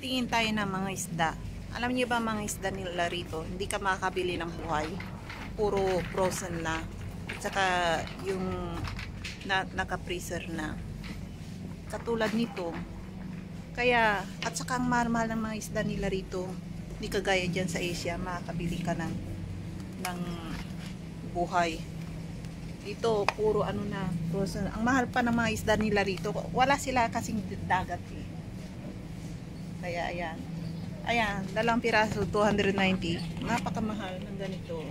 Tingin tayo ng mga isda. Alam niyo ba mga isda nila rito, hindi ka makakabili ng buhay. Puro frozen na. At saka yung naka-freezer na. Katulad nito. Kaya, at saka ang mahal-mahal ng mga isda nila rito. Hindi kagaya dyan sa Asia, makakabili ka ng buhay. Dito, puro ano na, frozen. Ang mahal pa ng mga isda nila rito. Wala sila kasing dagat eh. Kaya ayan. Ayan, 2 piraso, 290. Napakamahal ng ganito.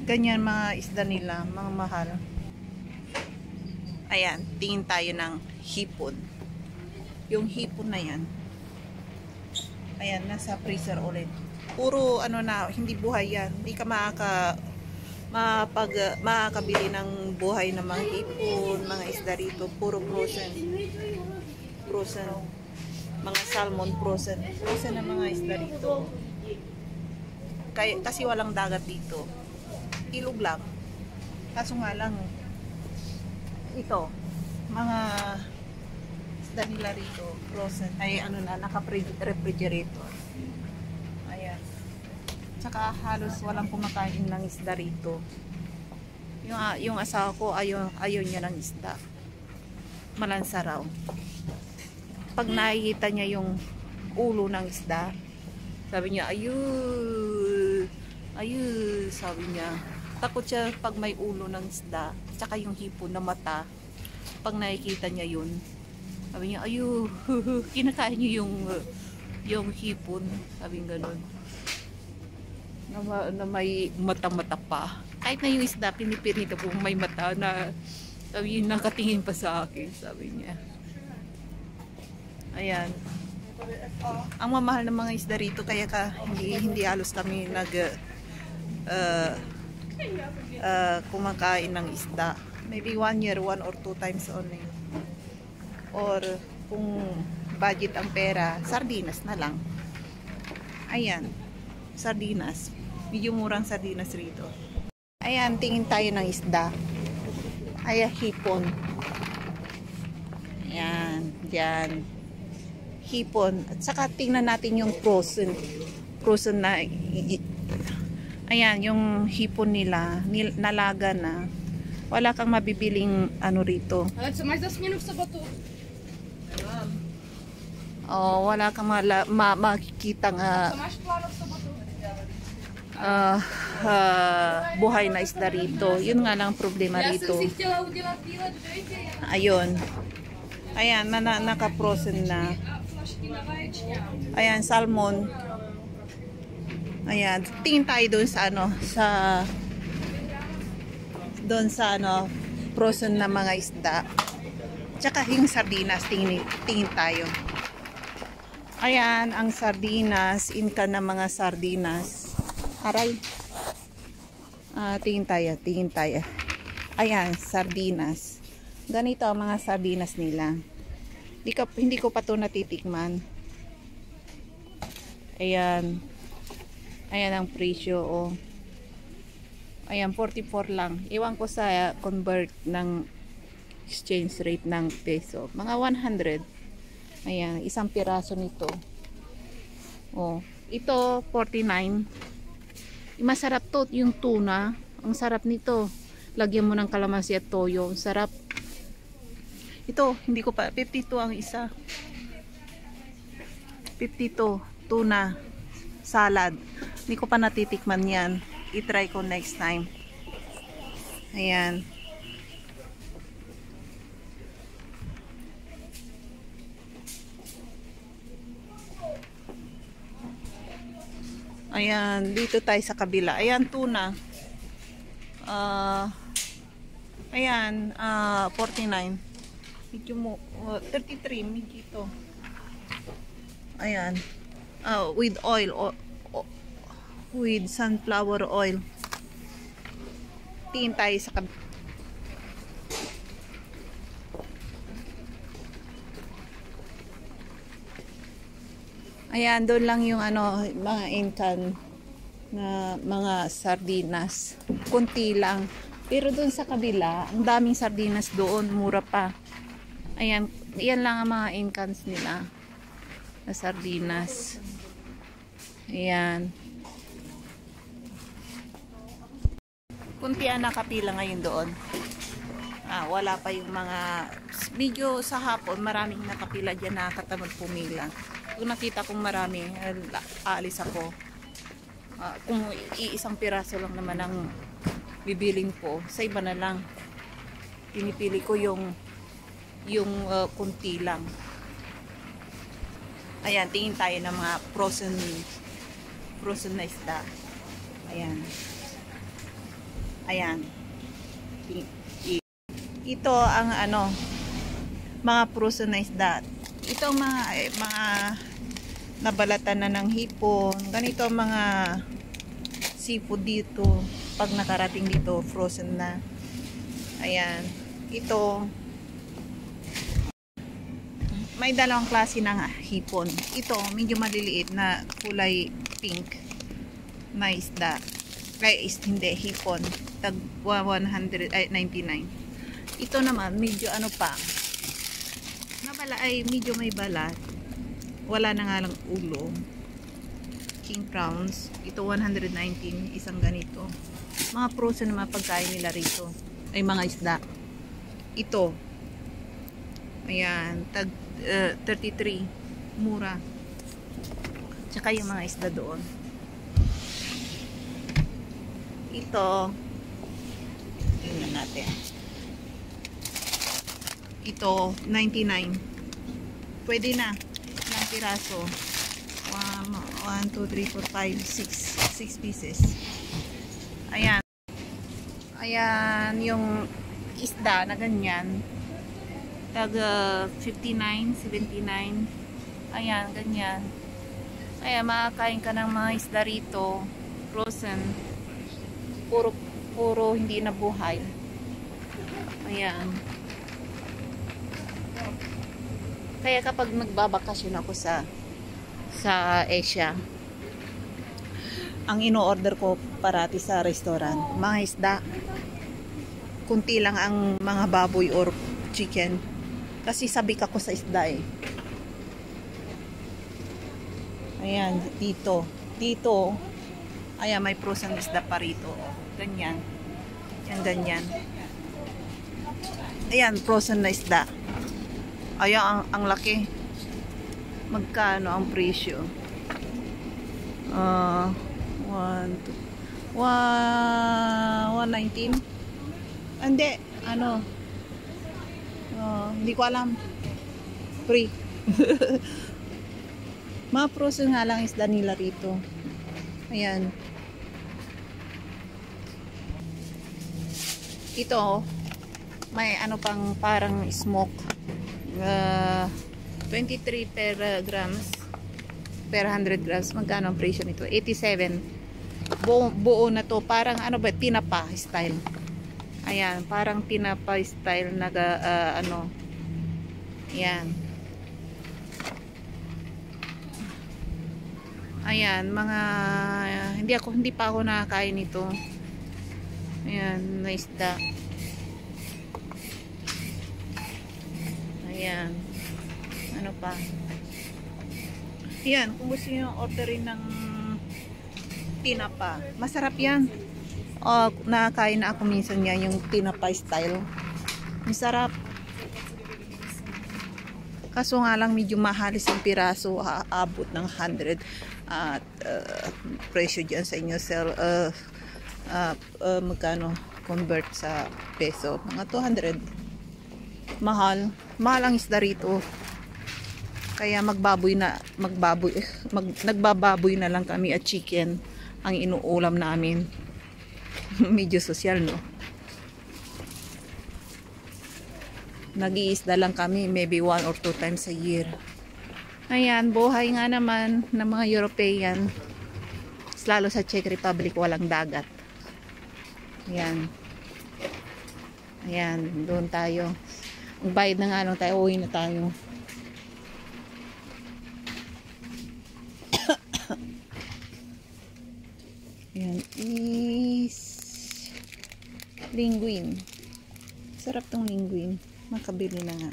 Ganyan mga isda nila, mga mahal. Ayan, tingin tayo ng hipon. Yung hipon na yan. Ayan, nasa freezer ulit. Puro ano na, hindi buhay yan. Hindi ka makakabili ng buhay ng mga hipon, mga isda rito. Puro frozen. Frozen. Mga salmon frozen. Frozen na mga isda rito. Kasi walang dagat dito. Ilog lang. Kaso nga lang, ito, mga isda nila rito, frozen. Ay ano na, naka-refrigerator. Ayan. Tsaka halos walang kumakain ng isda rito. Yung asawa ko ayaw niya ng isda. Malansa raw. Pag nakikita niya yung ulo ng isda, sabi niya, ayun, sabi niya. Takot siya pag may ulo ng isda, tsaka yung hipon na mata. Pag nakikita niya yun, sabi niya, ayun, kinakain niya yung hipon. Sabi niya ganun. Na may mata-mata pa. Kahit na yung isda, pinipirito po may mata na sabi niya, nakatingin pa sa akin, sabi niya. Ayan. Ang mamahal ng mga isda rito, kaya hindi halos kami kumakain ng isda. Maybe 1 year, 1 or 2 times only. Or kung budget ang pera, sardinas na lang. Ayan. Sardinas. Medyo murang sardinas rito. Ayan, tingin tayo ng isda. Ayan, hipon. Ayan, dyan. Hipon. At saka tingnan natin yung frozen. Frozen na. Ayan, yung hipon nila. Nalaga na. Wala kang mabibiling ano rito. Oh, wala kang makikita nga buhay na isda rito. Yun nga lang problema rito. Ayun. Ayan, naka-frozen na. Ayan, salmon. Ayan, tingin tayo doon sa frozen na mga isda. Tsaka yung sardinas, tingin tayo. Ayan, ang sardinas, inka na mga sardinas. Aray. Tingin tayo. Ayan, sardinas. Ganito ang mga sardinas nila. Hindi ko pa ito natitikman. Ayan. Ayan ang presyo. Oh. Ayan, 44 lang. Iwan ko sa convert ng exchange rate ng peso. Mga 100. Ayan, isang piraso nito. Oh, ito 49. Masarap to, yung tuna. Ang sarap nito. Lagyan mo ng kalamansi at toyo. Ang sarap. Ito, hindi ko pa. 52 ang isa. 52. Tuna. Salad. Hindi ko pa natitikman yan. I-try ko next time. Ayan. Ayan, dito tayo sa kabila. Ayan, tuna. Ayan, 49. Medyo mo, 33, medyo ito. Ayan. With oil, with sunflower oil. Tingin tayo sa kabila. Ayan, doon lang yung mga inkan na mga sardinas. Kunti lang. Pero doon sa kabila, ang daming sardinas doon, mura pa. Ayan, yan lang ang mga incans nila na sardinas. Ayan. Kunti ang nakapila ngayon doon. Wala pa yung mga medyo sa hapon, maraming nakapila dyan na katamad pumila. Kung nakita kong marami, aalis ako. Kung iisang piraso lang naman ang bibiling ko, sa iba na lang. Pinipili ko yung kunti lang. Ayan, tingin tayo ng mga frozen na isda. Ayan. Ayan. Ito ang mga frozen na isda. Ito ang mga nabalatan na ng hipon. Ganito ang mga seafood dito. Pag nakarating dito, frozen na. Ayan. Ito, may dalawang klase ng hipon. Ito, medyo maliliit na kulay pink na isda. Hindi, hipon. Tag 199. Ito naman, medyo pa. Medyo may balat. Wala na nga lang ulo. King prawns. Ito 119, isang ganito. Mga frozen na mga pagkain nila rito. Ay mga isda. Ito. Ayan, tag 33. Mura. Tsaka yung mga isda doon. Ito. Tingnan natin. Ito, 99. Pwede na. Ilang piraso. 1, 2, 3, 4, 5, 6 pieces. Ayan. Ayan, yung isda na ganyan. Tag 59, 79. Ayan, ganyan. Ayan, makakain ka ng mga isda rito. Frozen. Puro hindi na buhay. Ayan. Kaya kapag nagbabakasyon ako sa Asia, ang ino-order ko parati sa restaurant, mga isda. Kunti lang ang mga baboy or chicken. Kasi sabik ako sa isda eh. Ayan, dito. Ayan, may frozen isda pa rito. Ganyan. Yan, ganyan. Ayan, frozen na isda. Ayan, ang laki. Magkano ang presyo? 119? Hindi, hindi ko alam. Free. Mga frozen nga lang isda nila rito. Ayan. Ito, may pang parang smoke. 23 per grams. Per 100 grams. Magkano ang presyo nito? 87. Buo na to. Parang tinapa style. Ayan, parang tinapa style na ayan. Ayan, mga hindi pa ako nakakain nito. Ayan, na isda. Ayan. Ano pa? Ayan, kung gusto nyo orderin ng tinapa, masarap yan. Nakakain na ako minsan yan, yung tinapa style. Masarap. Kaso nga lang medyo mahal isang piraso, aabot ng 100 at presyo dyan sa inyo sell magkano convert sa peso, mga 200. mahal ang isda rito, kaya nagbababoy na lang kami at chicken ang inuulam namin. Medyo sosyal, no? Nag-iisda lang kami maybe 1 or 2 times a year. Ayan, buhay nga naman ng mga European, lalo sa Czech Republic, walang dagat. Ayan. Ayan, doon tayo. Magbayad na nga lang tayo, uwi na tayo. Ayan is linguine. Sarap tong linguine. Makabili na nga.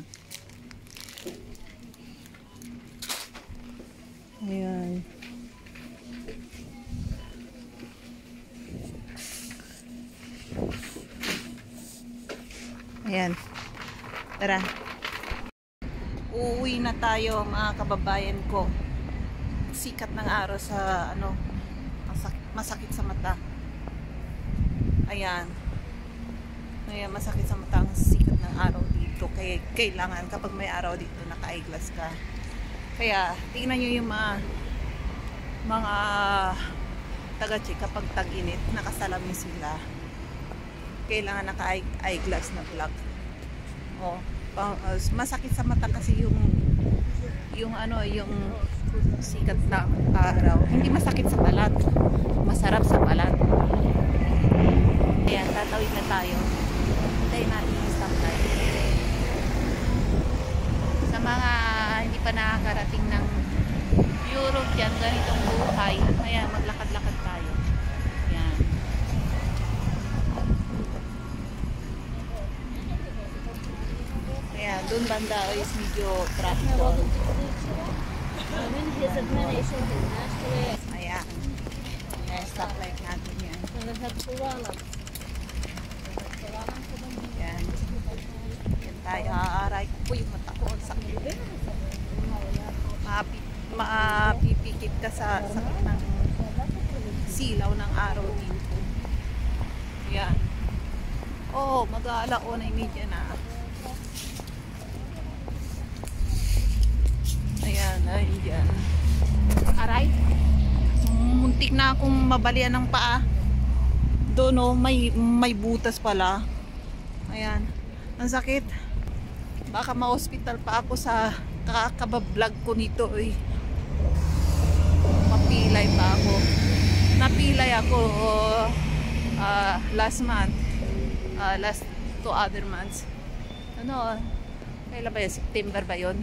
Ayan. Ayan. Tara. Uuwi na tayo mga kababayan ko. Sikat ng araw sa ano, masakit sa mata. Ayan. Ayan, masakit sa mata ang sikat ng araw dito. Kaya kailangan kapag may araw dito naka-eyeglass ka. Kaya tingnan nyo yung mga taga-check kapag tag-init, nakasalamin sila. Kailangan naka-eyeglass na black. Oh, masakit sa mata kasi yung sikat na araw. Hindi masakit sa balat. Masarap sa balat. Ayan, tatawid na tayo. Hintayin natin yung stoplight. Sa mga hindi pa nakakarating ng Europe yan, ganitong buhay. Ayan, maglakad-lakad tayo. Ayan. Ayan, doon banda is medyo traffic doon. Ayan. Ayan, stoplight natin yan. Ayan. Ayan tayo. Aaray ko yung mata ko. Ang sakit. Mapipikit ka sa sakit ng silaw ng araw dito. Ayan. Oh, mag-aalaon ay media na. Ayan, ayan. Aray. Muntik na akong mabalian ng paa. Doon oh, may butas pala. Ayan. Ang sakit. Baka ma-hospital pa ako sa kakabablog ko nito eh. Mapilay pa ako. Napilay ako last month. Last 2 other months. Ano, kailan ba yun? September ba yun?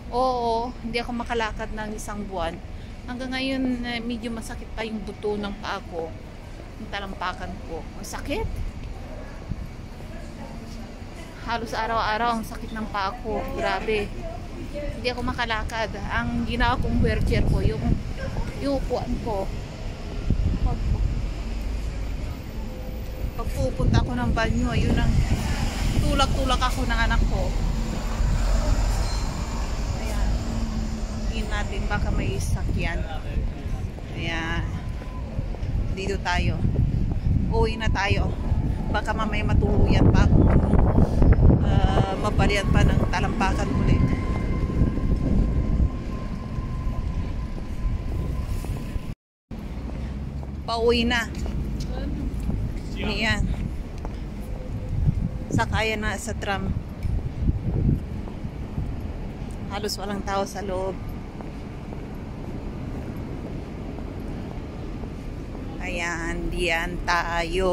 Oo, hindi ako makalakad ng isang buwan. Hanggang ngayon, medyo masakit pa yung buto ng paa ko. Yung talampakan ko. Ang sakit. Halos araw-araw ang sakit ng paa ko. Grabe. Hindi ako makalakad. Ang ginawa kong wheelchair ko, yung upuan ko. Pag pupunta ako ng banyo, yun ang tulak-tulak ako ng anak ko. Natin baka may sakyan. Ayan, dito tayo, uwi na tayo. Baka mamaya matuluyan pa akong mabalian pa ng talampakan ulit. Pauwi na. Ayan, sakayan na sa tram. Halos walang tao sa loob. Ayan, diyan tayo.